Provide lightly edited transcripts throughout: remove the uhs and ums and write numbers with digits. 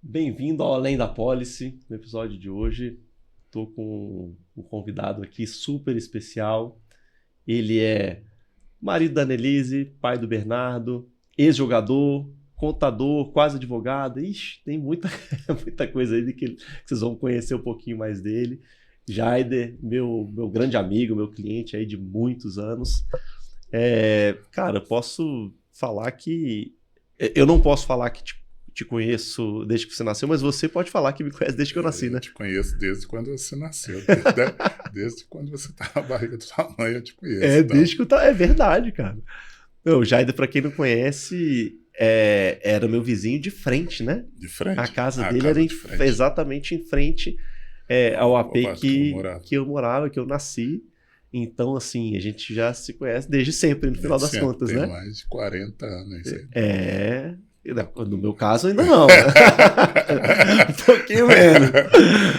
Bem-vindo ao Além da Pólice. No episódio de hoje, estou com um convidado aqui super especial. Ele é marido da Annelise, pai do Bernardo, ex-jogador, contador, quase advogado. Ixi, tem muita, muita coisa aí que vocês vão conhecer um pouquinho mais dele. Jaider, meu grande amigo, meu cliente aí de muitos anos. Cara, posso falar que... Eu não posso falar que te conheço desde que você nasceu, mas você pode falar que me conhece desde que eu nasci, né? Eu te conheço desde quando você nasceu. Desde quando você tá na barriga da sua mãe, eu te conheço. Então, Desde que eu tava... É verdade, cara. O Jaider, pra quem não conhece, era meu vizinho de frente, né? de A frente. casa A dele era casa de frente. exatamente em frente ao O AP bairro que eu morava. que eu morava, que eu nasci. Então, assim, a gente já se conhece desde sempre, no final Desde das sempre. contas, Tem né? mais de 40 anos isso aí. No meu caso, ainda não, né? Um pouquinho menos.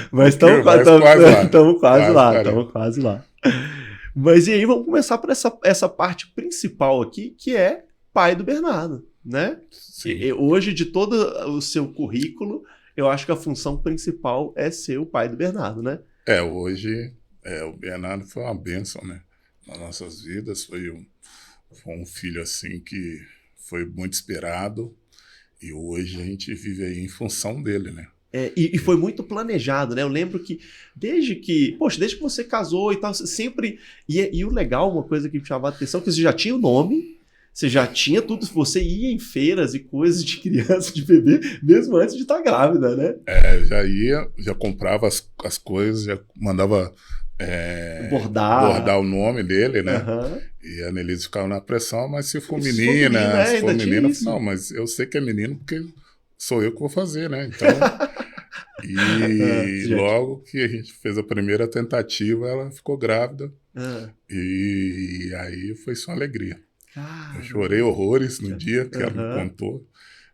Mas estamos Mas quase lá. quase Quase lá, 40. estamos quase lá. Mas e aí, vamos começar por essa parte principal aqui, que é pai do Bernardo, né? Sim. Hoje, de todo o seu currículo, eu acho que a função principal é ser o pai do Bernardo, né? Hoje, o Bernardo foi uma bênção, né? Nas nossas vidas. Foi um filho, assim, que foi muito esperado. E hoje a gente vive aí em função dele, né? E foi muito planejado, né? Eu lembro que desde que você casou e tal, sempre... E o legal, uma coisa que me chamava a atenção, que você já tinha o nome, você já tinha tudo, você ia em feiras e coisas de criança, de bebê, mesmo antes de estar grávida, né? Já comprava as coisas, já mandava Bordar. bordar o nome dele, né? Aham. E a Annelise ficava na pressão, mas se for Se for menina, menina, se for ainda tinha menina, eu isso. falei, não, mas eu sei que é menino porque sou eu que vou fazer, né? Então, e Você já tinha. logo que a gente fez a primeira tentativa, ela ficou grávida. Ah, E aí foi só alegria. Eu chorei caramba. horrores no dia que ela me Aham. contou.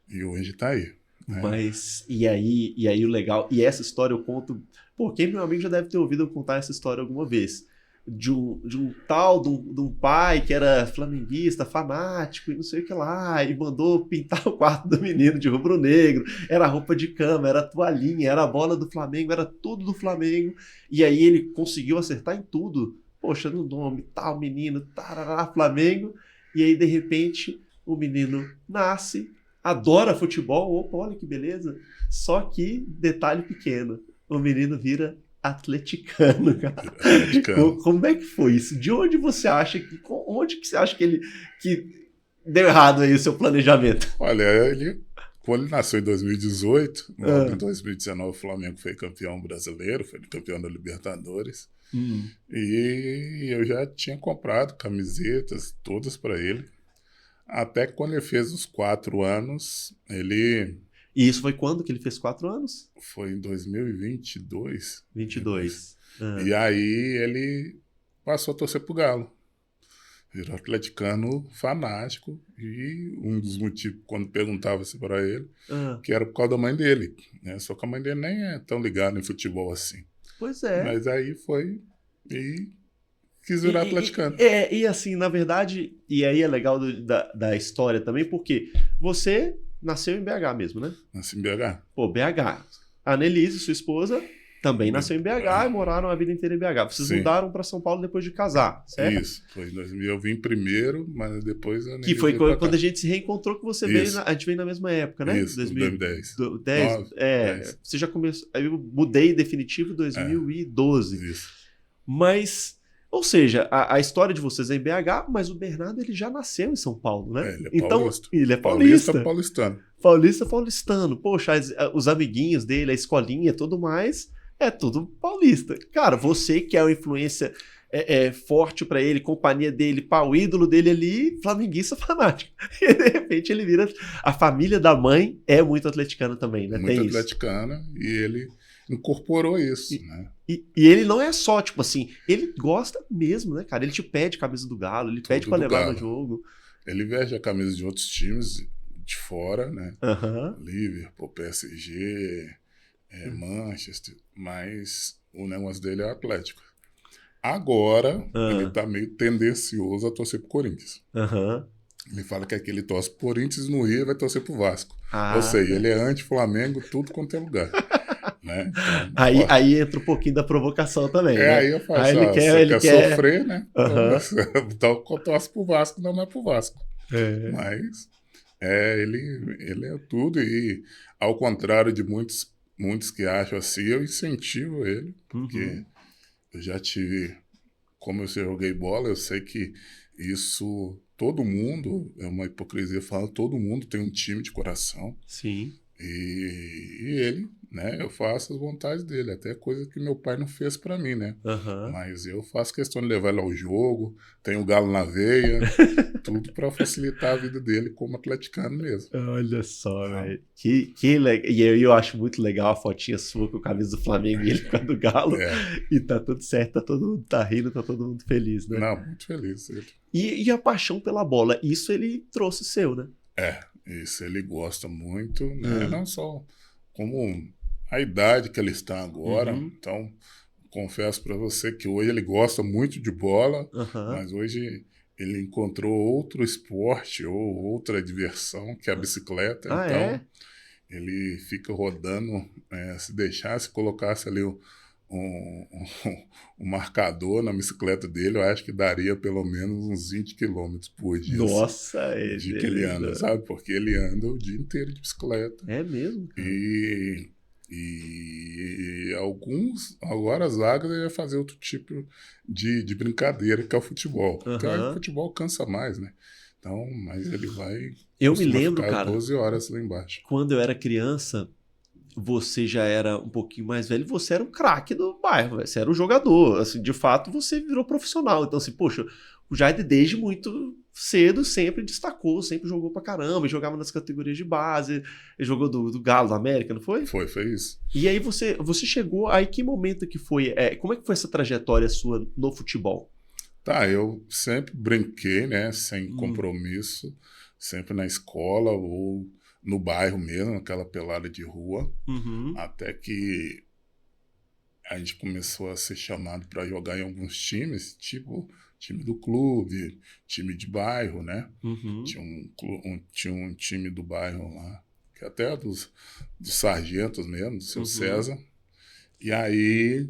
E hoje tá aí, né? Mas, e aí o legal, e essa história eu conto, pô, quem meu amigo já deve ter ouvido eu contar essa história alguma vez, de um tal, de um pai que era flamenguista, fanático e não sei o que lá, e mandou pintar o quarto do menino de rubro-negro, era roupa de cama, era toalhinha, era a bola do Flamengo, era tudo do Flamengo, e aí ele conseguiu acertar em tudo, poxa, no nome, tal menino, tarará, Flamengo, e aí de repente o menino nasce, adora futebol, opa, olha que beleza. Só que, detalhe pequeno, o menino vira atleticano, cara. Atleticano. Como é que foi isso? De onde você acha onde que você acha que deu errado aí o seu planejamento? Olha, quando ele nasceu em 2018, logo em Ah, 2019 o Flamengo foi campeão brasileiro, foi campeão da Libertadores. hum. E eu já tinha comprado camisetas todas para ele. Até que quando ele fez os 4 anos, ele E isso foi quando que ele fez 4 anos? foi em 2022. 22. Ah, E aí ele passou a torcer pro Galo. Virou atleticano fanático. E um dos motivos, quando perguntava-se para ele, ah. que era por causa da mãe dele, né? Só que a mãe dele nem é tão ligada em futebol assim. Pois é. Mas aí foi e quis E, virar e- atleticano. e assim, na verdade, e aí é legal da história também, porque você nasceu em BH mesmo, né? Nasci em BH. Pô, BH. A Annelise, sua esposa, também nasceu em BH e moraram a vida inteira em BH. Vocês Sim, mudaram para São Paulo depois de casar, certo? isso. Foi em 2000. Eu vim primeiro, mas depois a Que Annelise foi veio pra quando a cá. gente se reencontrou, que você veio, Isso, a gente veio na mesma época, né? isso, 2010. 2010. 9, 10. Você já começou. Aí eu mudei definitivo em É, 2012. isso. Mas, ou seja, a história de vocês é em BH, mas o Bernardo ele já nasceu em São Paulo, né? Ele é Então, paulista. ele é Paulista, paulista. paulistano. Paulista, paulistano. Poxa, os amiguinhos dele, a escolinha e tudo mais, é tudo paulista. Cara, você que é uma influência forte pra ele, companhia dele, pau, o ídolo dele ali, flamenguista fanático. E de repente ele vira. A família da mãe é muito atleticana também, né? Muito Tem isso. atleticano. E ele incorporou isso, E, né? e ele não é só, tipo assim, ele gosta mesmo, né, cara? Ele te pede camisa do Galo, ele pede Tudo pra do levar no Galo. jogo. Ele veste a camisa de outros times de fora, né? Aham. Liverpool, PSG, Manchester, mas o negócio dele é o Atlético. Agora, ele Aham. tá meio tendencioso a torcer pro Corinthians. Aham. Ele fala que aquele torce pro Corinthians no Rio vai torcer pro Vasco. Ou Ah, seja, ele é anti-Flamengo, tudo quanto é lugar. Né? Então, aí entra um pouquinho da provocação também, né? aí eu falo Aí assim, ele ó, quer, você ele quer quer. sofrer, né? Então, Aham. então torce pro Vasco, não é pro Vasco. É. Mas ele é tudo. E ao contrário de muitos que acham assim, eu incentivo ele, porque Uhum. eu já tive, como eu joguei bola, eu sei que isso, todo mundo, é uma hipocrisia falar, todo mundo tem um time de coração. Sim. E ele, né, eu faço as vontades dele, até coisa que meu pai não fez para mim, né? Aham. Mas eu faço questão de levar ele ao jogo, tenho o galo na veia, tudo para facilitar a vida dele como atleticano mesmo. Olha só, Tá? velho. Que legal. E eu acho muito legal a fotinha sua com a camisa do Flamengo e ele com a do Galo. É, E tá tudo certo, tá todo mundo tá rindo, tá todo mundo feliz, né? não, muito feliz. E a paixão pela bola, isso ele trouxe seu, né? Isso ele gosta muito, né? Ah, Não só como a idade que ele está agora. uhum, Então, confesso para você que hoje ele gosta muito de bola, aham. mas hoje ele encontrou outro esporte ou outra diversão, que é a bicicleta. Ah, Então, é? ele fica rodando, se deixasse, colocasse ali um, um marcador na bicicleta dele, eu acho que daria pelo menos uns 20 quilômetros por dia, assim, Nossa, de que ele anda, sabe? Porque ele anda o dia inteiro de bicicleta. é mesmo, cara. E, e alguns, agora as vagas, ele vai fazer outro tipo de brincadeira, que é o futebol. Porque aí o Aham. futebol cansa mais, né? Então, mas ele vai, Eu me costuma lembro, ficar cara, 12 horas lá embaixo. quando eu era criança, você já era um pouquinho mais velho, você era um craque do bairro, você era um jogador, assim, de fato você virou profissional. Então, assim, poxa, o Jair desde muito cedo sempre destacou, sempre jogou pra caramba, jogava nas categorias de base, ele jogou do Galo da América, não foi? Foi isso. E aí você chegou, aí que momento que foi, como é que foi essa trajetória sua no futebol? Tá, eu sempre brinquei, né, sem Hum, compromisso, sempre na escola ou no bairro mesmo, aquela pelada de rua, uhum, até que a gente começou a ser chamado para jogar em alguns times, tipo time do clube, time de bairro, né? uhum, Tinha um time do bairro lá, que até é dos sargentos mesmo, do seu uhum, César. E aí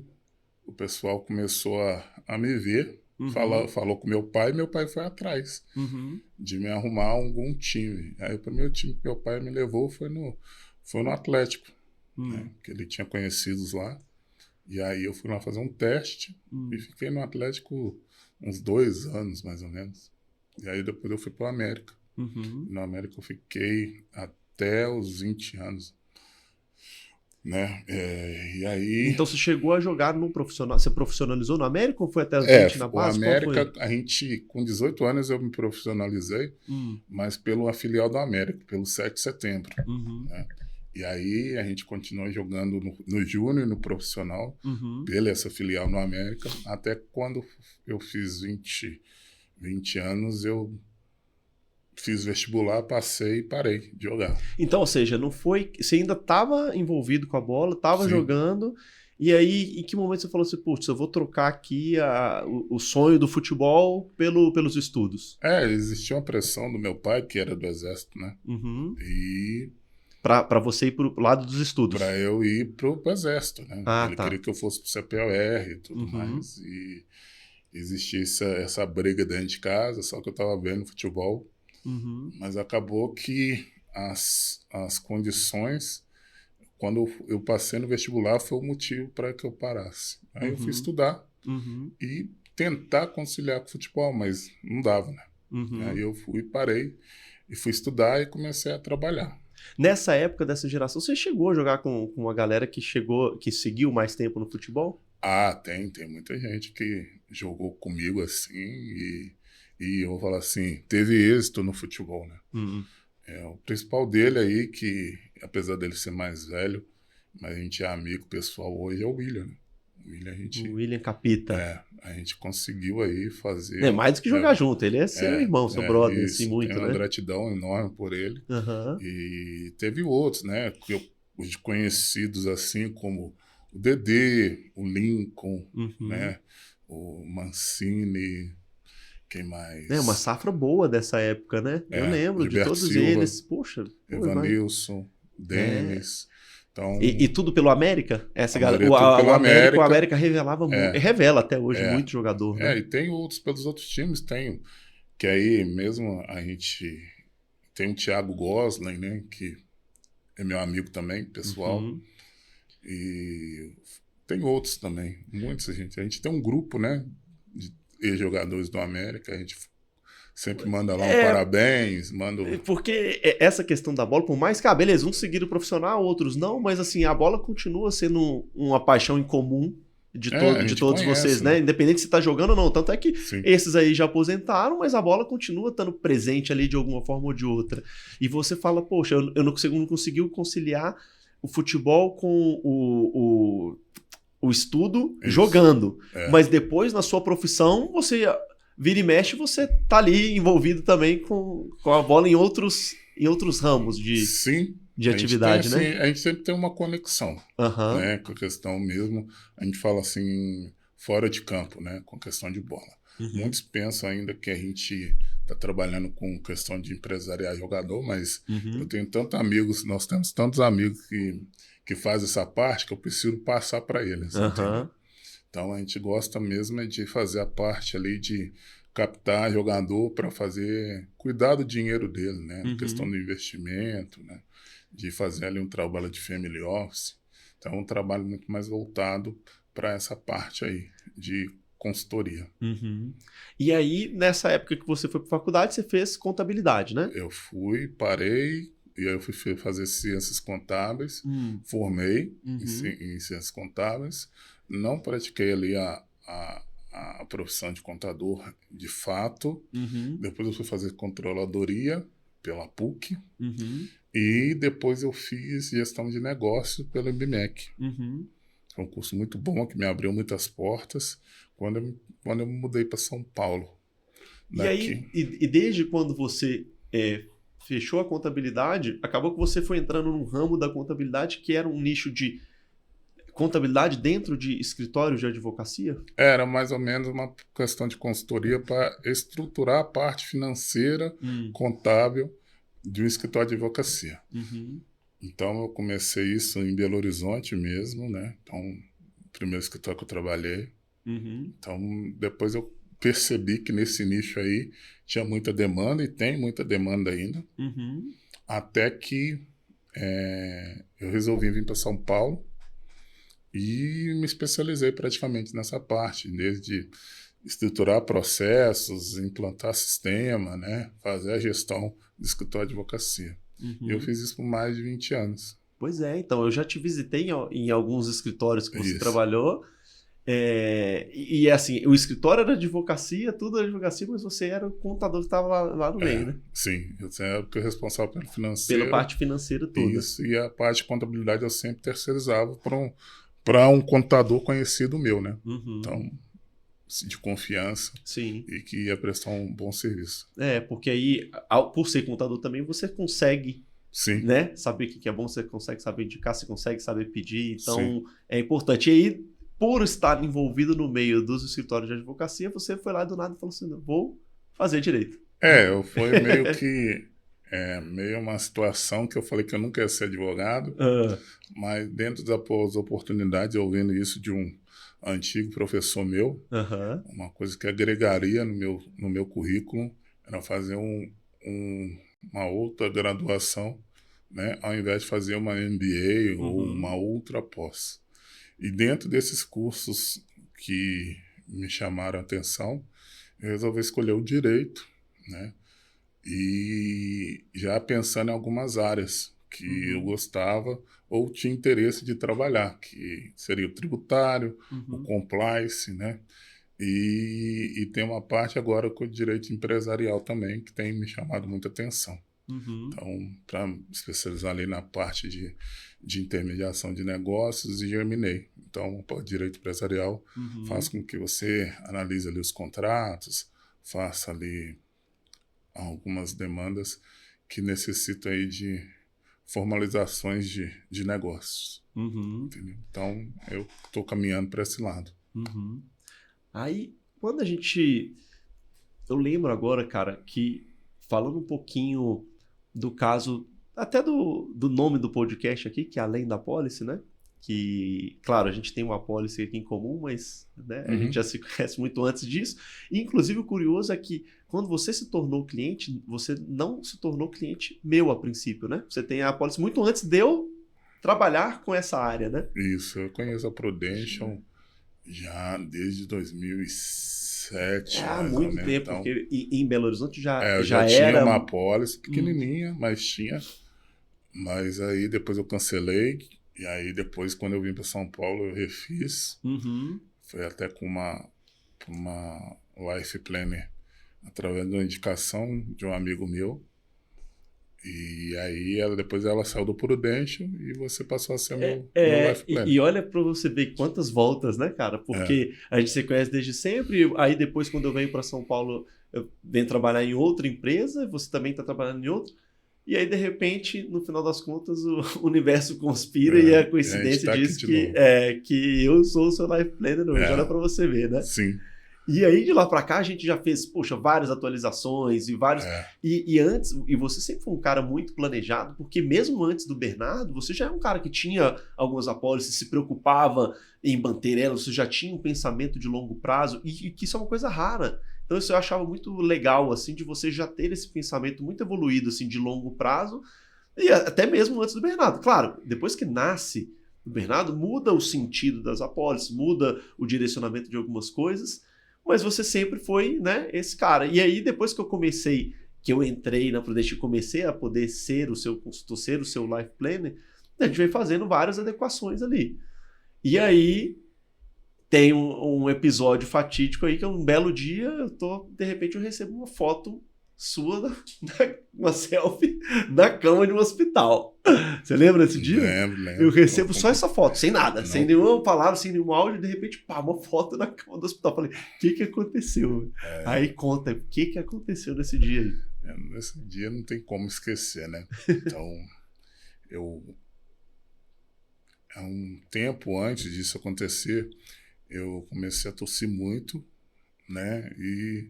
o pessoal começou a me ver, uhum, falou com meu pai foi atrás uhum, de me arrumar algum time. Aí o primeiro time que meu pai me levou foi no Atlético, né? uhum, Que ele tinha conhecidos lá. E aí eu fui lá fazer um teste e uhum, fiquei no Atlético uns 2 anos, mais ou menos. E aí depois eu fui para o América. uhum. E no América eu fiquei até os 20 anos, né? E aí... Então você chegou a jogar no profissional, você profissionalizou no América ou foi até os 20 na O base? Qual América, foi? a gente, com 18 anos eu me profissionalizei, Hum, mas pelo filial do América, pelo 7 de setembro, uhum, né? E aí a gente continuou jogando no júnior e no profissional, uhum. pela essa filial no América, até quando eu fiz 20 anos, eu fiz vestibular, passei e parei de jogar. Então, ou seja, não foi, você ainda estava envolvido com a bola, estava Sim. jogando, e aí em que momento você falou assim, putz, eu vou trocar aqui o sonho do futebol pelos estudos? Existia uma pressão do meu pai, que era do Exército, né? Uhum. E Para você ir pro lado dos para estudos. eu ir pro Exército, né? Ah, Ele queria tá. que eu fosse pro CPOR e tudo Uhum, mais. E existia essa briga dentro de casa, só que eu estava vendo futebol, uhum, mas acabou que as condições, quando eu passei no vestibular, foi o motivo para que eu parasse. Aí eu fui uhum, estudar uhum, e tentar conciliar com o futebol, mas não dava, né? Aí uhum. eu fui, parei e fui estudar e comecei a trabalhar. Nessa época dessa geração, você chegou a jogar com uma galera que chegou, que seguiu mais tempo no futebol? Tem muita gente que jogou comigo assim e eu vou falar assim, teve êxito no futebol, né? Uhum. O principal dele aí, que apesar dele ser mais velho, mas a gente é amigo pessoal hoje, é o William, né? O William O William Capita. a gente conseguiu aí É fazer, mais do que jogar junto, ele é seu irmão, seu brother, assim, isso, tenho muito, uma né? gratidão enorme por ele. Aham. E teve outros, né, os conhecidos assim como o Dedê, o Lincoln, Uhum. né, o Mancini, Quem mais? É uma safra boa dessa época, né? Eu lembro de Gilberto todos Silva, eles. Poxa, Evanilson, é. Denis. Então, E tudo pelo América? Essa a galera, maioria tudo o pela América, América. revelava muito, É, revela até hoje é, muito jogador, né? e tem outros pelos outros times, tem, que aí mesmo a gente tem o Thiago Gosling, né, que é meu amigo também, pessoal, Uhum. e tem outros também, muitos a gente tem um grupo, né, de ex-jogadores do América, a gente sempre manda lá um É, parabéns, manda... porque essa questão da bola, por mais que, beleza, uns seguiram o profissional, outros não, mas assim, a bola continua sendo uma paixão em comum a de gente todos vocês, conhece, né? né? Independente se tá jogando ou não. Tanto é que Sim. esses aí já aposentaram, mas a bola continua estando presente ali de alguma forma ou de outra. E você fala, poxa, eu não conseguiu conciliar o futebol com o estudo Isso. jogando. Mas depois, na sua profissão, você vira e mexe, você tá ali envolvido também com a bola em outros ramos Sim, de a gente tem atividade, assim, né? a gente sempre tem uma conexão, Aham. né, com a questão mesmo, a gente fala assim, fora de campo, né, com a questão de bola. Uhum. Muitos pensam ainda que a gente está trabalhando com questão de empresariar jogador, mas eu Uhum. tenho tantos amigos, nós temos tantos amigos que fazem essa parte que eu preciso passar para eles, entendeu? Aham. Então a gente gosta mesmo é de fazer a parte ali de captar jogador para fazer, cuidar do dinheiro dele, né? Na questão Uhum. do investimento, né? De fazer ali um trabalho de family office. Então é um trabalho muito mais voltado para essa parte aí de consultoria. Uhum. E aí, nessa época que você foi para faculdade, você fez contabilidade, né? Eu fui, parei, e aí eu fui fazer ciências contábeis, formei Uhum. em ciências contábeis, não pratiquei ali a profissão de contador de fato. Uhum. Depois eu fui fazer controladoria pela PUC Uhum. e depois eu fiz gestão de negócio pelo IBMEC. Uhum. Foi um curso muito bom que me abriu muitas portas quando eu me mudei para São Paulo. E aí, Daqui. e desde quando você fechou a contabilidade, acabou que você foi entrando num ramo da contabilidade que era um nicho de contabilidade dentro de escritórios de advocacia? Era mais ou menos uma questão de consultoria para estruturar a parte financeira, contábil de um escritório de advocacia. Uhum. Então eu comecei isso em Belo Horizonte mesmo, né? Então, o primeiro escritório que eu trabalhei. Uhum. Então, depois eu percebi que nesse nicho aí tinha muita demanda e tem muita demanda ainda. Uhum. Até que eu resolvi vir para São Paulo e me especializei praticamente nessa parte, desde estruturar processos, implantar sistema, né? Fazer a gestão do escritório de advocacia. E eu Uhum. fiz isso por mais de 20 anos. Pois é, então eu já te visitei em alguns escritórios que você Isso. trabalhou. E assim, o escritório era advocacia, tudo era advocacia, mas você era o contador que estava lá no meio, né? Sim, eu sempre responsável pelo Pela financeiro. parte financeira toda. Isso, e a parte de contabilidade eu sempre terceirizava para um contador conhecido meu, né? Uhum. Então, de confiança Sim. e que ia prestar um bom serviço. Porque aí, por ser contador também, você consegue, Sim, né, saber o que é bom, você consegue saber indicar, você consegue saber pedir, sim. então é importante. E aí, por estar envolvido no meio dos escritórios de advocacia, você foi lá do nada e falou assim, vou fazer direito. Foi meio que meio uma situação que eu falei que eu nunca ia ser advogado, mas dentro das oportunidades, eu vendo isso de um antigo professor meu, uma coisa que agregaria no meu currículo era fazer uma outra graduação, né, ao invés de fazer uma MBA ou uma outra pós. E dentro desses cursos que me chamaram a atenção, eu resolvi escolher o direito, né? E já pensando em algumas áreas que eu gostava ou tinha interesse de trabalhar, que seria o tributário, o compliance, né? E tem uma parte agora com o direito empresarial também, que tem me chamado muita atenção. Então, para me especializar ali na parte de intermediação de negócios e M&A. Então, o direito empresarial faz com que você analise ali os contratos, faça ali algumas demandas que necessitam aí de formalizações de negócios. Entendeu? Então, eu estou caminhando para esse lado. Aí, quando a gente eu lembro agora, cara, que falando um pouquinho do caso, até do nome do podcast aqui, que é Além da Pólice, né? Que, claro, a gente tem uma pólice aqui em comum, mas né, a gente já se conhece muito antes disso. E, inclusive, o curioso é que quando você se tornou cliente, você não se tornou cliente meu a princípio, né? Você tem a pólice muito antes de eu trabalhar com essa área, né? Isso, eu conheço a Prudential já desde 2007, Há mais ou muito menos. tempo, Então, porque em Belo Horizonte eu já tinha era... uma apólice pequenininha, mas tinha. Mas aí depois eu cancelei. E aí depois, quando eu vim para São Paulo, eu refiz. Foi até com uma life planner, através de uma indicação de um amigo meu. E aí depois ela saiu do Prudential e você passou a ser meu life planner. E olha para você ver quantas voltas, né, cara? Porque a gente se conhece desde sempre, aí depois quando eu venho para São Paulo, eu venho trabalhar em outra empresa, você também está trabalhando em outra, e aí de repente, no final das contas, o universo conspira e a coincidência diz que eu sou o seu life planner hoje, olha para você ver, né? Sim. E aí, de lá pra cá, a gente já fez, poxa, várias atualizações e vários... E antes, e você sempre foi um cara muito planejado, porque mesmo antes do Bernardo, você já é um cara que tinha algumas apólices, se preocupava em manter elas, você já tinha um pensamento de longo prazo, e que isso é uma coisa rara. Então isso eu achava muito legal, assim, de você já ter esse pensamento muito evoluído, assim, de longo prazo, e até mesmo antes do Bernardo. Claro, depois que nasce o Bernardo, muda o sentido das apólices, muda o direcionamento de algumas coisas, mas você sempre foi, né, esse cara. E aí, depois que eu entrei na Prudential e comecei a poder ser o seu consultor, ser o seu life planner, a gente veio fazendo várias adequações ali. E aí, tem um episódio fatídico aí, que é um belo dia, de repente eu recebo uma foto sua, uma selfie, na cama de um hospital. Você lembra desse dia? Lembro. Eu recebo só essa foto, sem nada, sem nenhuma palavra, sem nenhum áudio, e de repente, pá, uma foto na cama do hospital. Falei, o que aconteceu? Aí conta, o que aconteceu nesse dia aí? Nesse dia não tem como esquecer, né? Então, há um tempo antes disso acontecer, eu comecei a tossir muito, né? E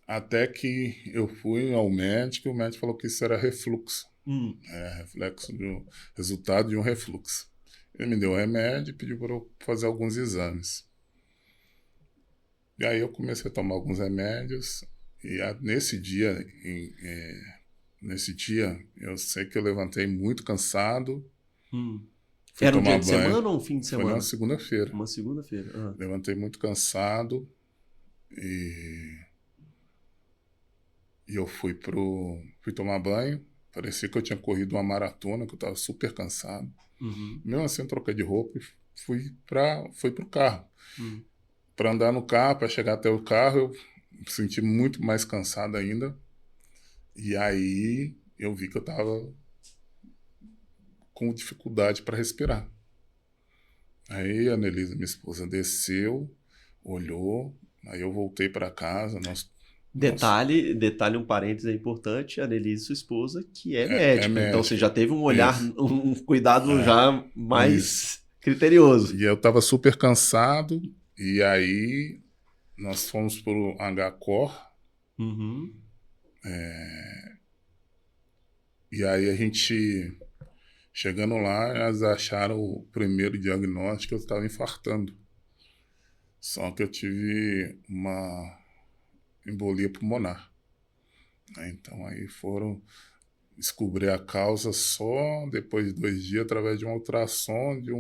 até que eu fui ao médico, e o médico falou que isso era refluxo. Reflexo do resultado de um refluxo. Ele me deu um remédio e pediu para eu fazer alguns exames. E aí eu comecei a tomar alguns remédios. E nesse dia, eu sei que eu levantei muito cansado. Era um dia de semana ou um fim de semana? Foi na segunda-feira. Uma segunda-feira. Levantei muito cansado e eu fui tomar banho. Parecia que eu tinha corrido uma maratona, que eu estava super cansado. Mesmo assim, eu troquei de roupa e fui pro carro. Para andar no carro, para chegar até o carro, eu me senti muito mais cansado ainda. E aí eu vi que eu estava com dificuldade para respirar. Aí a Anelisa, minha esposa, desceu, olhou, aí eu voltei para casa. Detalhe, um parênteses importante, a Annelise, sua esposa, que é médica. Então você já teve um olhar, um cuidado já mais criterioso. E eu estava super cansado, e aí nós fomos para o HCOR. E aí a gente, chegando lá, elas acharam o primeiro diagnóstico que eu estava infartando. Só que eu tive uma embolia pulmonar. Então aí foram descobrir a causa só depois de 2 dias, através de um ultrassom, de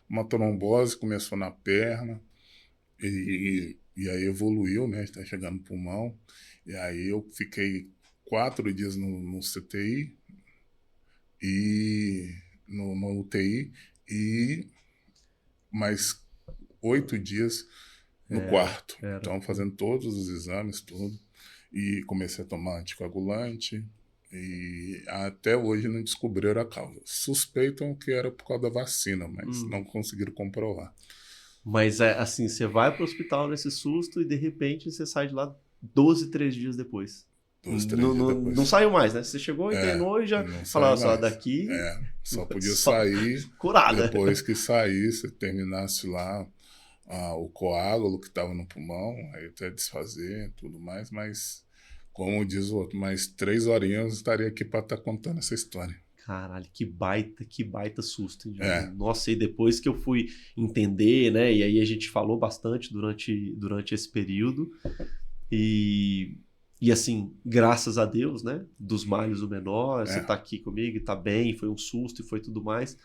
uma trombose começou na perna e aí evoluiu, né? Está chegando no pulmão. E aí eu fiquei 4 dias no CTI e no UTI e mais 8 dias no quarto. Então, fazendo todos os exames, tudo. E comecei a tomar anticoagulante. E até hoje não descobriram a causa. Suspeitam que era por causa da vacina, mas não conseguiram comprovar. Mas, assim, você vai para o hospital nesse susto e, de repente, você sai de lá 13 dias depois. 13 dias depois. Não saiu mais, né? Você chegou, internou e já falava só daqui... Só podia sair curada. Depois que saísse, terminasse lá o coágulo que estava no pulmão, aí até desfazer tudo mais, mas, como diz o outro, mais 3 horinhas eu estaria aqui para estar contando essa história. Caralho, que baita susto, hein, É. Nossa, e depois que eu fui entender, né, e aí a gente falou bastante durante esse período, e assim, graças a Deus, né, dos males o menor, você tá aqui comigo e tá bem, foi um susto e foi tudo mais,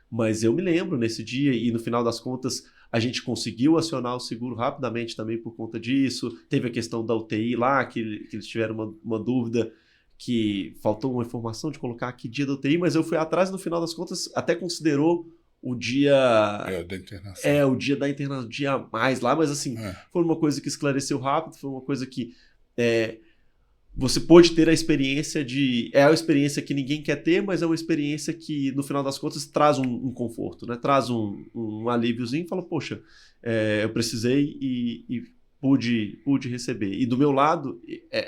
mas eu me lembro nesse dia, e no final das contas, a gente conseguiu acionar o seguro rapidamente também por conta disso, teve a questão da UTI lá, que eles tiveram uma dúvida, que faltou uma informação de colocar que dia da UTI, mas eu fui atrás, no final das contas, até considerou o dia... Da internação. o dia da internação, o dia a mais lá, mas assim, foi uma coisa que esclareceu rápido, foi uma coisa que você pôde ter a experiência de... É a experiência que ninguém quer ter, mas é uma experiência que, no final das contas, traz um conforto, né? Traz um alíviozinho, fala, poxa, eu precisei e pude receber. E do meu lado,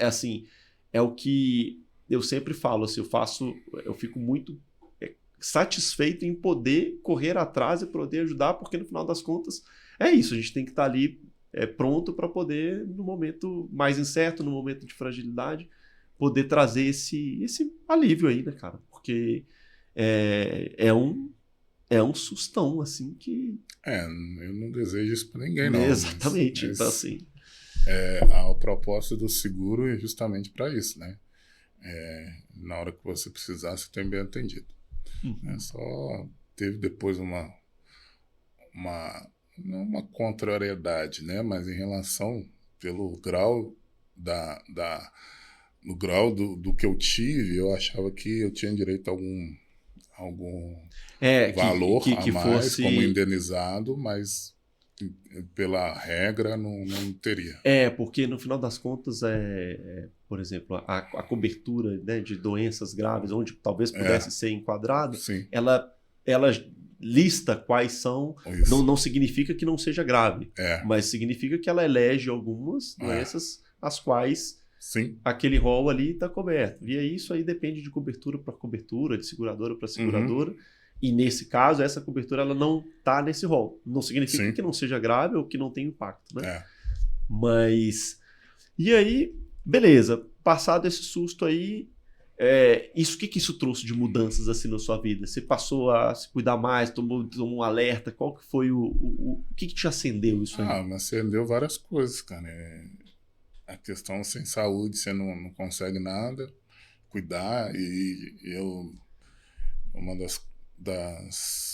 assim... É o que eu sempre falo, assim, eu fico muito satisfeito em poder correr atrás e poder ajudar, porque no final das contas é isso, a gente tem que estar ali pronto para poder, no momento mais incerto, no momento de fragilidade, poder trazer esse alívio aí, né, cara? Porque é um sustão, assim, que... Eu não desejo isso para ninguém, não. Exatamente, então assim... A proposta do seguro é justamente para isso, né? Na hora que você precisar, você tem bem atendido. Só teve depois uma contrariedade, né? Mas em relação, pelo grau no grau do que eu tive, eu achava que eu tinha direito a algum valor a mais, como indenizado, mas pela regra não teria. Porque no final das contas, por exemplo, a cobertura, né, de doenças graves, onde talvez pudesse ser enquadrado, ela lista quais são, não significa que não seja grave, mas significa que ela elege algumas doenças as quais aquele rol ali está coberto. E aí isso aí depende de cobertura para cobertura, de seguradora para seguradora. E nesse caso, essa cobertura ela não está nesse rol. Não significa que não seja grave ou que não tenha impacto, né? Mas... E aí, beleza. Passado esse susto aí, o que isso trouxe de mudanças assim na sua vida? Você passou a se cuidar mais, tomou um alerta? Qual que foi o que te acendeu isso aí? Me acendeu várias coisas, cara. A questão sem saúde, você não consegue nada, cuidar, e eu... Uma das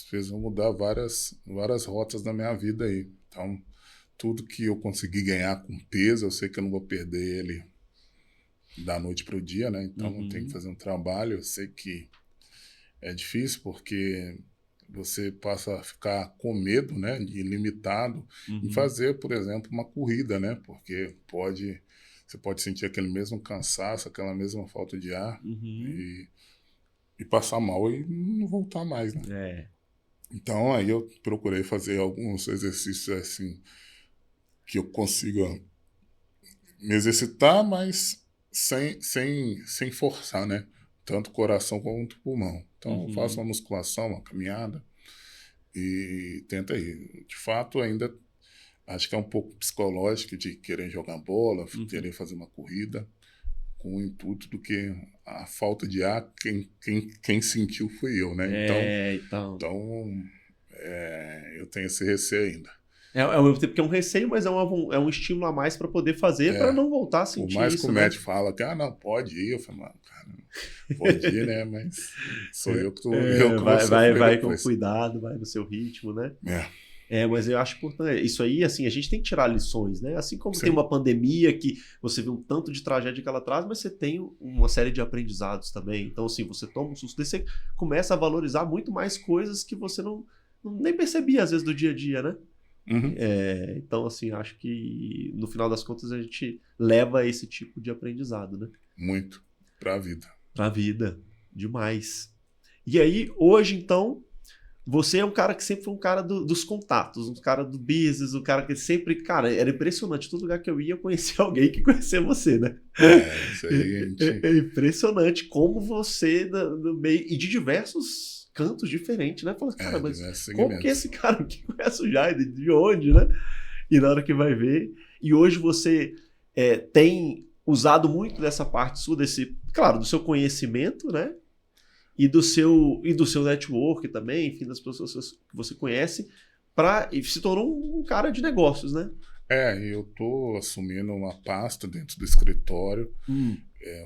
fez eu mudar várias rotas da minha vida aí. Então, tudo que eu consegui ganhar com peso, eu sei que eu não vou perder ele da noite para o dia, né? Então, eu tenho que fazer um trabalho. Eu sei que é difícil, porque você passa a ficar com medo, né? Ilimitado em fazer, por exemplo, uma corrida, né? Porque você pode sentir aquele mesmo cansaço, aquela mesma falta de ar, e passar mal e não voltar mais, né? Então, aí eu procurei fazer alguns exercícios assim, que eu consiga me exercitar, mas sem forçar, né? Tanto o coração quanto o pulmão. Então, eu faço uma musculação, uma caminhada, e tenta ir. De fato, ainda acho que é um pouco psicológico de querer jogar bola, querer fazer uma corrida, com o intuito do que a falta de ar, quem sentiu fui eu, né? Então eu tenho esse receio ainda. Ao mesmo tempo que é um receio, mas é um estímulo a mais para poder fazer, para não voltar a sentir isso. Por mais que o médico fala que, não, pode ir, eu falo, cara, pode ir, né? Mas sou eu que vai com cuidado, vai no seu ritmo, né? Mas eu acho importante. Isso aí, assim, a gente tem que tirar lições, né? Assim como tem uma pandemia que você vê um tanto de tragédia que ela traz, mas você tem uma série de aprendizados também. Então, assim, você toma um susto desse, você começa a valorizar muito mais coisas que você nem percebia, às vezes, do dia a dia, né? Então, assim, acho que no final das contas a gente leva esse tipo de aprendizado, né? Muito. Pra vida. Pra vida. Demais. E aí, hoje, então... Você é um cara que sempre foi um cara dos contatos, um cara do business, um cara que sempre... Cara, era impressionante. Todo lugar que eu ia, eu conhecia alguém que conhecia você, né? Isso aí, é impressionante como você, do meio... E de diversos cantos diferentes, né? Fala, cara, mas diversos como que segmentos. esse cara aqui conhece o Jair? De onde, né? E na hora que vai ver... E hoje você tem usado muito dessa parte sua, claro, do seu conhecimento, né? E do seu network também, enfim, das pessoas que você conhece, e se tornou um cara de negócios, né? Eu estou assumindo uma pasta dentro do escritório.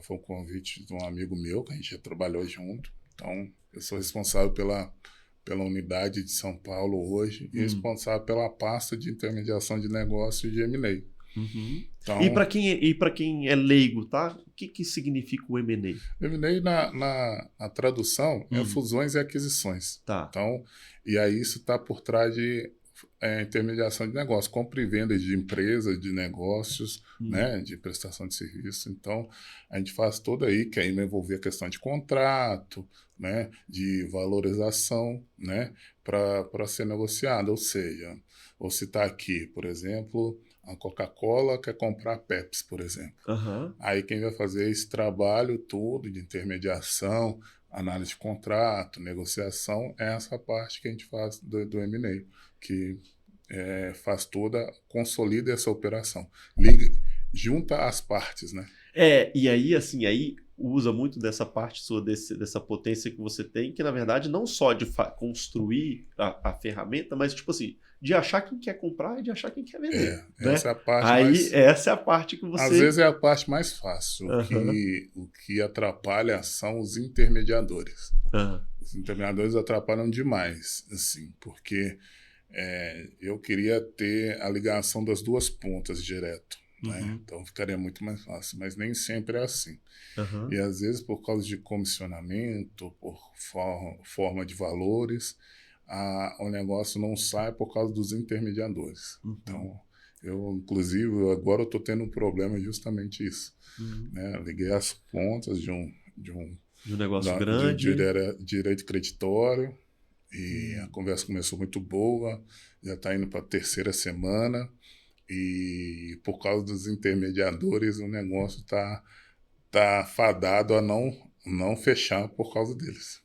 Foi um convite de um amigo meu, que a gente já trabalhou junto. Então, eu sou responsável pela unidade de São Paulo hoje e responsável pela pasta de intermediação de negócios de M&A. Então, E para quem é leigo, tá? O que significa o M&A? M&A na tradução é fusões e aquisições. Tá. Então, e aí isso está por trás de intermediação de negócios, compra e venda de empresas, de negócios, né, de prestação de serviço. Então, a gente faz tudo aí, que aí vai envolver a questão de contrato, né, de valorização, né, para ser negociado. Ou seja, vou citar aqui, por exemplo, a Coca-Cola quer comprar a Pepsi, por exemplo. Aí quem vai fazer esse trabalho todo de intermediação, análise de contrato, negociação, é essa parte que a gente faz do M&A, que faz consolida essa operação. Junta as partes, né? E aí, assim, usa muito dessa parte sua, dessa potência que você tem, que na verdade não só de construir a ferramenta, mas tipo assim, de achar quem quer comprar e de achar quem quer vender. Né? Essa é a parte essa é a parte que você... Às vezes é a parte mais fácil. O que atrapalha são os intermediadores. Os intermediadores atrapalham demais, assim, porque eu queria ter a ligação das duas pontas direto. Né? Então ficaria muito mais fácil, mas nem sempre é assim. E às vezes por causa de comissionamento, por forma de valores, o negócio não sai por causa dos intermediadores. Então, inclusive, agora eu estou tendo um problema justamente isso. Né? Liguei as pontas de um negócio grande, direito creditório, e a conversa começou muito boa, já está indo para a 3ª semana, e por causa dos intermediadores o negócio tá fadado a não fechar por causa deles.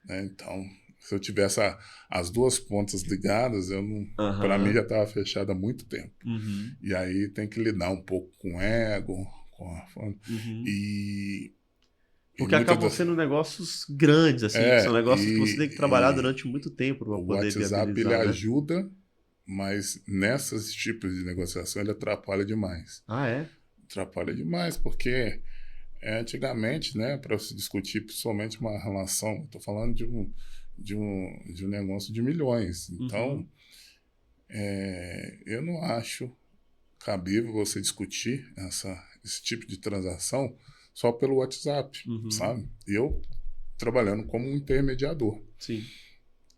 Né? Então, se eu tivesse as duas pontas ligadas, para mim já estava fechado há muito tempo. E aí tem que lidar um pouco com o ego, porque acabam sendo negócios grandes, assim, que são negócios que você tem que trabalhar durante muito tempo para poder viabilizar. O WhatsApp ele ajuda, mas nesses tipos de negociação ele atrapalha demais. Atrapalha demais, porque antigamente, né, para se discutir principalmente uma relação, estou falando de um negócio de milhões. Então, eu não acho cabível você discutir esse tipo de transação só pelo WhatsApp, sabe? Eu trabalhando como um intermediador. Sim.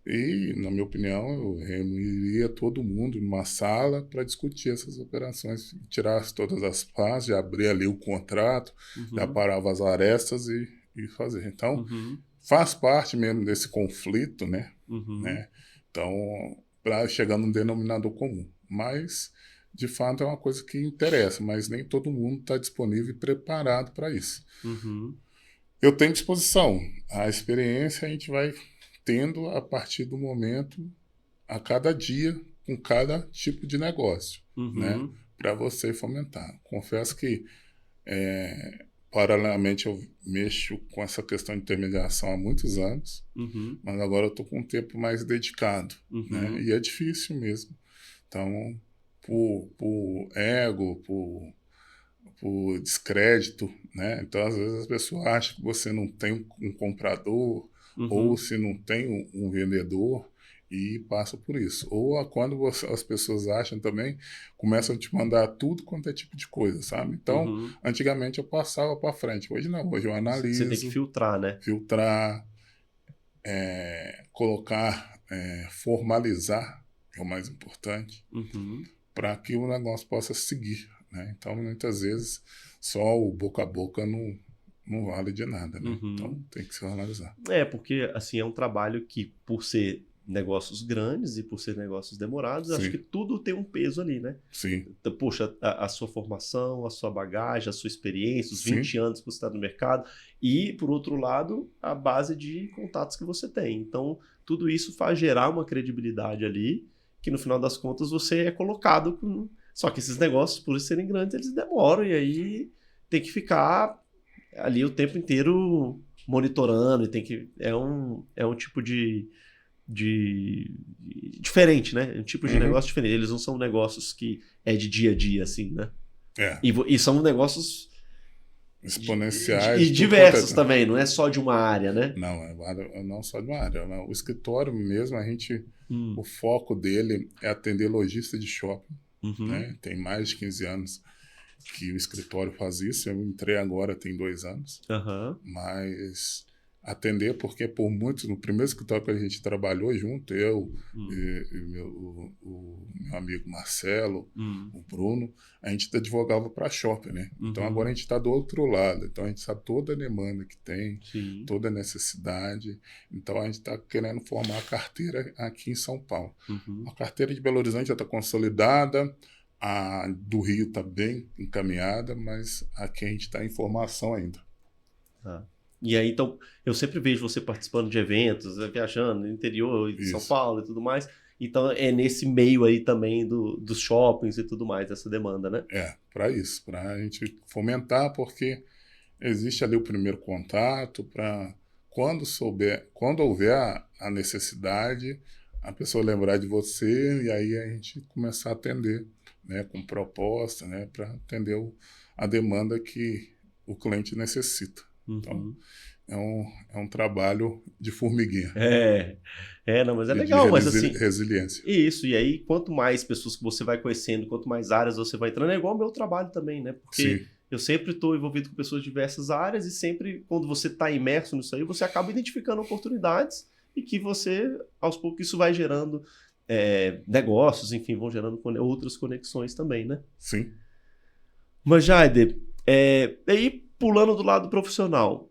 E, na minha opinião, eu reuniria todo mundo numa sala para discutir essas operações, tirar todas as partes, abrir ali o contrato, já parava as arestas e fazer. Então, faz parte mesmo desse conflito, né? Então, para chegar num denominador comum. Mas, de fato, é uma coisa que interessa, mas nem todo mundo está disponível e preparado para isso. Eu tenho disposição. A experiência a gente vai tendo a partir do momento, a cada dia, com cada tipo de negócio, né? Para você fomentar. Confesso que, paralelamente, eu mexo com essa questão de intermediação há muitos anos, mas agora eu estou com um tempo mais dedicado, né? E é difícil mesmo. Então, por ego, por descrédito, né? Então, às vezes, as pessoas acham que você não tem um comprador, ou se não tem um vendedor, e passa por isso. Ou quando as pessoas acham também, começam a te mandar tudo quanto é tipo de coisa, sabe? Então, antigamente eu passava para frente. Hoje não, hoje eu analiso. Você tem que filtrar, né? Filtrar, colocar, formalizar, que é o mais importante, para que o negócio possa seguir. Né? Então, muitas vezes, só o boca a boca não vale de nada, né? Então tem que se analisar. Porque assim, é um trabalho que, por ser negócios grandes e por ser negócios demorados, eu acho Sim. que tudo tem um peso ali, né? Sim, Então, poxa, a sua formação, a sua bagagem, a sua experiência, os sim, 20 anos que você está no mercado e, por outro lado, a base de contatos que você tem. Então, tudo isso faz gerar uma credibilidade ali, que no final das contas você é colocado com... Só que esses negócios, por serem grandes, eles demoram e aí tem que ficar ali o tempo inteiro monitorando e tem que... É um tipo diferente, né? É um tipo de uhum, negócio diferente. Eles não são negócios que é de dia a dia, assim, né? é, E são negócios exponenciais, tudo quanto diversos é... também, não é só de uma área, né? Não, não só de uma área. O escritório mesmo, Hum, o foco dele é atender lojista de shopping, uhum, né? Tem mais de 15 anos que o escritório faz isso. Eu entrei agora tem 2 anos, aham, mas atender porque por muitos, no primeiro escritório que a gente trabalhou junto, eu hum, e o meu amigo Marcelo, hum, o Bruno, a gente advogava para shopping, né? Então agora uhum, a gente está do outro lado, então a gente sabe toda a demanda que tem, sim, toda a necessidade, então a gente está querendo formar a carteira aqui em São Paulo. uhum, A carteira de Belo Horizonte já está consolidada, a do Rio está bem encaminhada, mas aqui a gente está em formação ainda. tá. E aí, então, eu sempre vejo você participando de eventos, viajando no interior de São Isso. Paulo e tudo mais. Então, é nesse meio aí também dos shoppings e tudo mais, essa demanda, né? Para isso, para a gente fomentar, porque existe ali o primeiro contato, para quando houver a necessidade, a pessoa lembrar de você e aí a gente começar a atender, né, com proposta, né, para atender a demanda que o cliente necessita. Então, Uhum. é um trabalho de formiguinha Não, mas é e de legal, mas assim, resiliência. isso, e aí quanto mais pessoas que você vai conhecendo, quanto mais áreas você vai entrando, é igual ao meu trabalho também, né? Porque Sim, eu sempre estou envolvido com pessoas de diversas áreas e sempre, quando você está imerso nisso aí, você acaba identificando oportunidades e que você, aos poucos, isso vai gerando negócios, enfim, vão gerando outras conexões também, né? sim. Mas, Jaider, aí pulando do lado profissional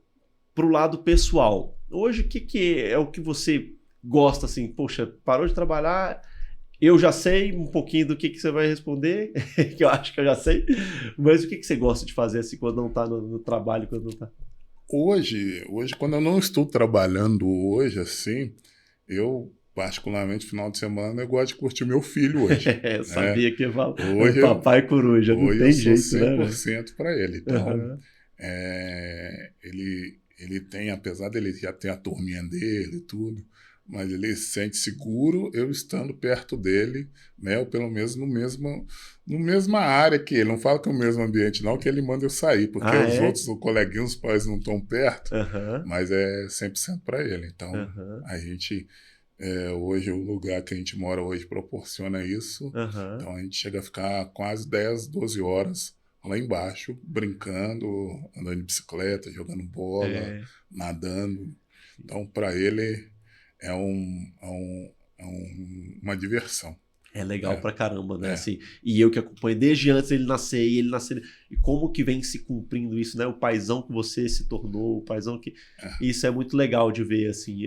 para o lado pessoal, hoje o que é o que você gosta, assim, poxa, parou de trabalhar, eu já sei um pouquinho do que você vai responder, que eu acho que eu já sei, mas o que você gosta de fazer assim quando não está no trabalho, quando não tá... Hoje, quando eu não estou trabalhando hoje, assim, eu, particularmente, final de semana, eu gosto de curtir meu filho hoje, Eu né? sabia que ia falar, Hoje, papai coruja, não hoje eu tem sou jeito, né, velho? 100% para ele. Então, Aham. ele tem, apesar dele já ter a turminha dele e tudo, mas ele se sente seguro eu estando perto dele, né? Ou pelo menos no mesma área que ele. Não falo que é o mesmo ambiente, não, que ele manda eu sair, porque Ah, os é? outros coleguinhas, os pais não estão perto, Aham, mas é 100% para ele. Então, aham, a gente, hoje, o lugar que a gente mora hoje proporciona isso. aham. Então, a gente chega a ficar quase 10, 12 horas lá embaixo, brincando, andando de bicicleta, jogando bola, É. nadando. Então, para ele, é, uma diversão. É legal É, pra caramba, né? é, Assim, e eu que acompanho desde antes ele nascer, e ele nascer, e como que vem se cumprindo isso, né? O paizão que você se tornou, o paizão que. Isso é muito legal de ver, assim.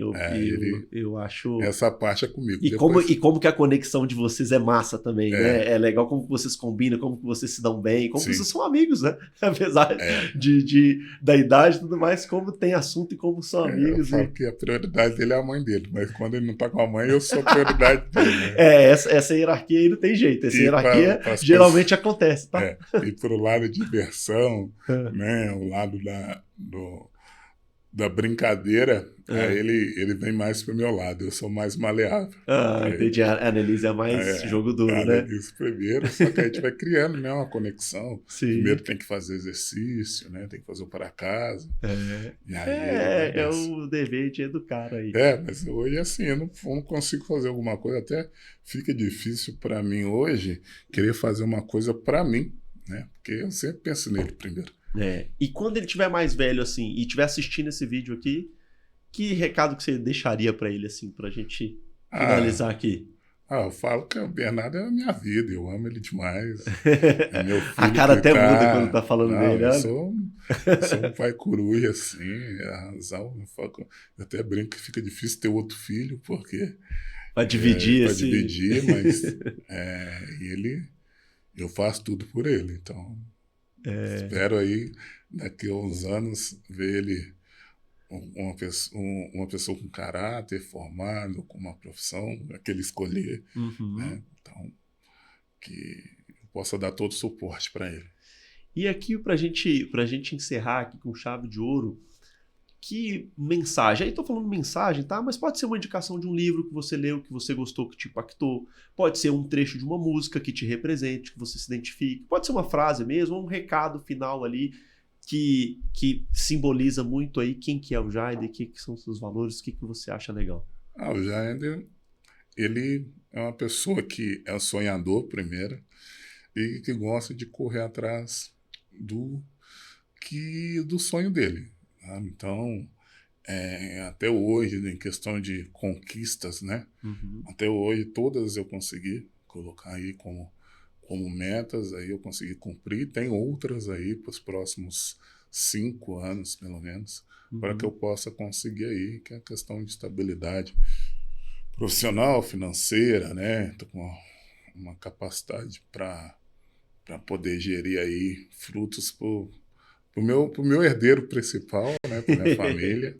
Eu acho. essa parte é comigo. E como que a conexão de vocês é massa também, né? É, É legal como que vocês combinam, como que vocês se dão bem, como que sim, vocês são amigos, né? Apesar é. da idade e tudo mais, como tem assunto e como são Eu amigos. falo que a prioridade dele é a mãe dele, mas quando ele não tá com a mãe, eu sou a prioridade dele, né? Essa hierarquia aí não tem jeito. Essa E hierarquia para as coisas, geralmente acontece, tá? e pro lado de diversão, né? O lado da brincadeira, aí É. ele vem mais pro meu lado, eu sou mais maleável. Aí, Entendi. A Annelise é mais jogo duro, né? isso primeiro, só que a gente vai criando, né, uma conexão. Sim. Primeiro tem que fazer exercício, né? Tem que fazer o para casa. É, E aí ele vai é nessa. o dever de educar aí. Mas hoje assim, eu não consigo fazer alguma coisa, até fica difícil para mim hoje querer fazer uma coisa para mim, né? Porque eu sempre penso nele primeiro. E quando ele tiver mais velho, assim, e estiver assistindo esse vídeo aqui, que recado que você deixaria pra ele, assim, pra gente Ah, finalizar aqui? Eu falo que o Bernardo é a minha vida, eu amo ele demais. É meu filho. A cara até muda quando tá falando dele, eu né? sou um pai coruja, assim, a razão. Eu até brinco que fica difícil ter outro filho, porque... Pra dividir, pra assim. dividir, mas eu faço tudo por ele, então espero aí, daqui a uns anos, ver ele uma pessoa com caráter, formado, com uma profissão, que ele escolher, né? Então, que eu possa dar todo o suporte para ele. E aqui, pra gente encerrar aqui com chave de ouro, que mensagem? Aí tô falando mensagem, tá? Mas pode ser uma indicação de um livro que você leu, que você gostou, que te impactou. Pode ser um trecho de uma música que te represente, que você se identifique. Pode ser uma frase mesmo, ou um recado final ali que simboliza muito aí quem que é o Jaider, o que são os seus valores, o que você acha legal. O Jaider, ele é uma pessoa que é um sonhador, primeiro, e que gosta de correr atrás do sonho dele. Então, até hoje, em questão de conquistas, né? Até hoje, todas eu consegui colocar aí como metas, aí eu consegui cumprir. Tem outras aí para os próximos 5 anos, pelo menos, para que eu possa conseguir aí, que é a questão de estabilidade profissional, financeira, né? Tô com uma capacidade para poder gerir aí frutos pro meu herdeiro principal, né, para minha família,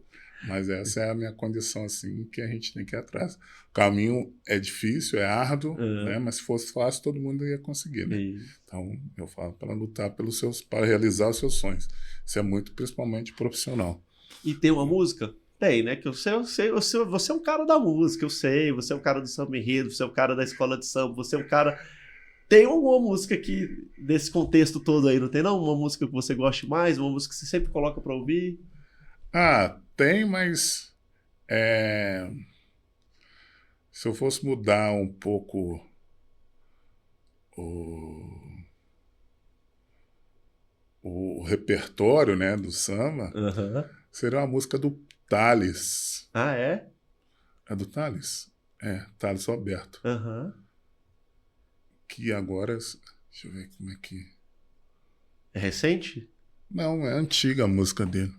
mas essa é a minha condição, assim, que a gente tem que ir atrás. O caminho é difícil, é árduo, né, mas se fosse fácil, todo mundo ia conseguir, né? Então, eu falo para lutar para realizar os seus sonhos. Isso é muito, principalmente, profissional. E tem uma música? Tem, né? Que eu sei, você é um cara da música, eu sei, você é um cara do samba enredo, você é um cara da escola de samba, você é um cara... Tem alguma música aqui desse contexto todo aí, não tem não? Uma música que você goste mais, uma música que você sempre coloca para ouvir? Tem, mas se eu fosse mudar um pouco o repertório, né, do samba, seria uma música do Thalles. Ah, é? É do Thalles? Thalles Roberto. Que agora, deixa eu ver como é que... É recente? Não, é antiga a música dele.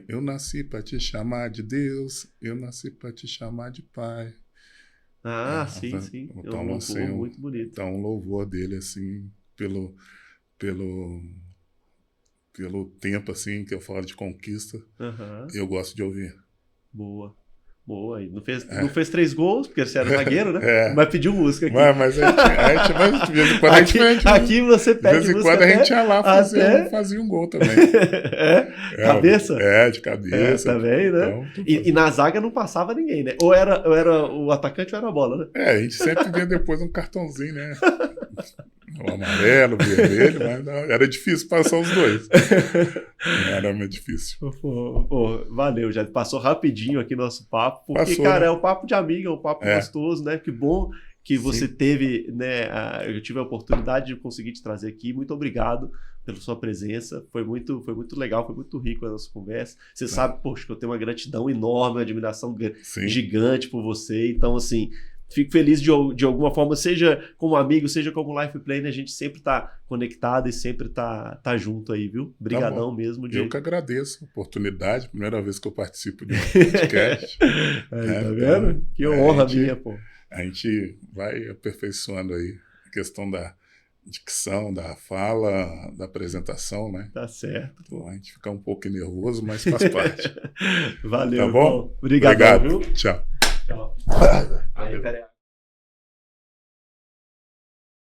Eu nasci para te chamar de Deus, eu nasci para te chamar de Pai. Sim. Então, um louvor muito bonito. Então, um louvor dele, assim, pelo tempo, assim, que eu falo de conquista, eu gosto de ouvir. Boa. Boa, não fez 3 gols, porque você era zagueiro, né? Mas pediu música aqui. Mas de vez em quando aqui você pede música. De vez em quando a gente ia lá fazia um gol também. Cabeça? De cabeça. Também, né? Então, e na zaga não passava ninguém, né? Ou era o atacante ou era a bola, né? A gente sempre via depois um cartãozinho, né? O amarelo, o vermelho, mas não, era difícil passar os dois. Era muito difícil. Valeu, já passou rapidinho aqui nosso papo, porque, Passou, cara, né? é um papo de amigo, é um papo gostoso, né? Que bom que você teve, né? Eu tive a oportunidade de conseguir te trazer aqui. Muito obrigado pela sua presença. Foi muito legal, foi muito rico a nossa conversa. Você sabe, poxa, que eu tenho uma gratidão enorme, uma admiração gigante por você. Então, assim, fico feliz de alguma forma, seja como amigo, seja como life planner, a gente sempre tá conectado e sempre tá junto aí, viu? Obrigadão mesmo. Eu que agradeço a oportunidade, primeira vez que eu participo de um podcast. Tá vendo? Que honra minha, pô. A gente vai aperfeiçoando aí a questão da dicção, da fala, da apresentação, né? Tá certo. Então, a gente fica um pouco nervoso, mas faz parte. Valeu, tá bom? Obrigado, viu? Tchau. Aí, peraí.